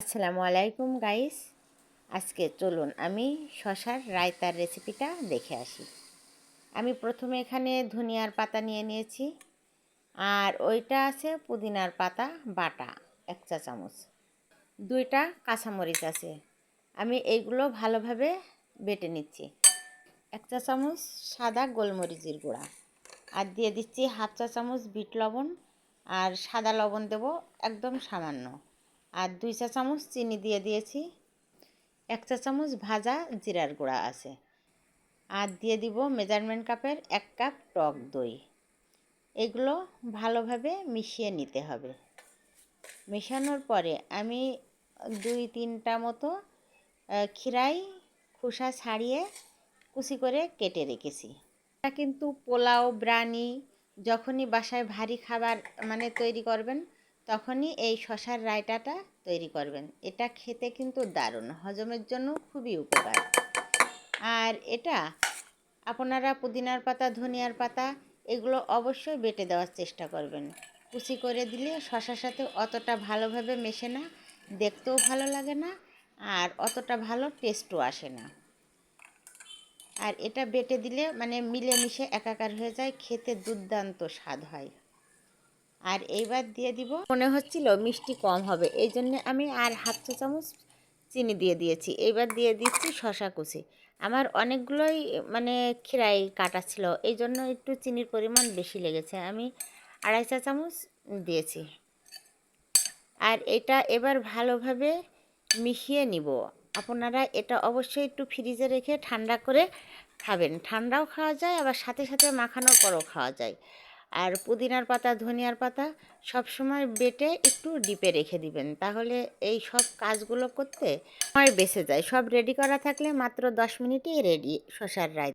আসসালামু আলাইকুম গাইস। আজকে চলুন আমি শশার রায়তার রেসিপিটা দেখে আসি। আমি প্রথমে এখানে ধনিয়ার পাতা নিয়ে নিয়েছি, আর ওইটা আছে পুদিনার পাতা বাটা 1 চা চামচ, 2টা কাঁচামরিচ আছে। আমি এইগুলো ভালোভাবে বেটে নিচ্ছি। 1 চা চামচ সাদা গোলমরিচের গুঁড়া, আর দিয়ে দিচ্ছি 1/2 চা চামচ বিট লবণ, আর সাদা লবণ দেব একদম সামান্য, আর 2 চা চামচ চিনি দিয়ে দিয়েছি। 1 চা চামচ ভাজা জিরার গুঁড়া আছে, আর দিয়ে দিব মেজারমেন্ট কাপের 1 কাপ টক দই। এগুলো ভালোভাবে মিশিয়ে নিতে হবে। মেশানোর পরে আমি 2-3টা মতো খিরাই খোসা ছাড়িয়ে কুচি করে কেটে রেখেছি। এটা কিন্তু পোলাও বিরিয়ানি যখনই বাসায় ভারী খাবার তৈরি করবেন, তখনই এই শশার রায়তাটা তৈরি করবেন। এটা খেতে কিন্তু দারুণ, হজমের জন্য খুবই উপকার। আর এটা আপনারা পুদিনার পাতা ধনিয়ার পাতা এগুলো অবশ্যই বেটে দেওয়ার চেষ্টা করবেন। কুচি করে দিলে শশার সাথে অতটা ভালোভাবে মেশে না, দেখতেও ভালো লাগে না, আর অতটা ভালো টেস্টও আসে না। আর এটা বেটে দিলে মিলেমিশে একাকার হয়ে যায়, খেতে দুর্দান্ত স্বাদ হয়। আর এইবার দিয়ে দিব, মনে হচ্ছিল মিষ্টি কম হবে, এই জন্য আমি আর 1/2 চা চামচ চিনি দিয়ে দিয়েছি। এইবার দিয়ে দিচ্ছি শশা কুচি। আমার অনেকগুলোই খিরাই কাটা ছিল, এই জন্য একটু চিনির পরিমাণ বেশি লেগেছে, আমি 2.5 চা চামচ দিয়েছি। আর এটা এবার ভালোভাবে মিশিয়ে নিব। আপনারা এটা অবশ্যই একটু ফ্রিজে রেখে ঠান্ডা করে খাবেন। ঠান্ডাও খাওয়া যায়, আবার সাথে সাথে মাখানোর পরও খাওয়া যায়। আর পুদিনার পাতা ধনিয়ার পাতা সবসময় বেটে একটু ডিপে রেখে দিবেন, তাহলে এই সব কাজগুলো করতে সময় বেঁচে যায়। সব রেডি করা থাকলে মাত্র 10 মিনিটেই রেডি শশার রায়তা।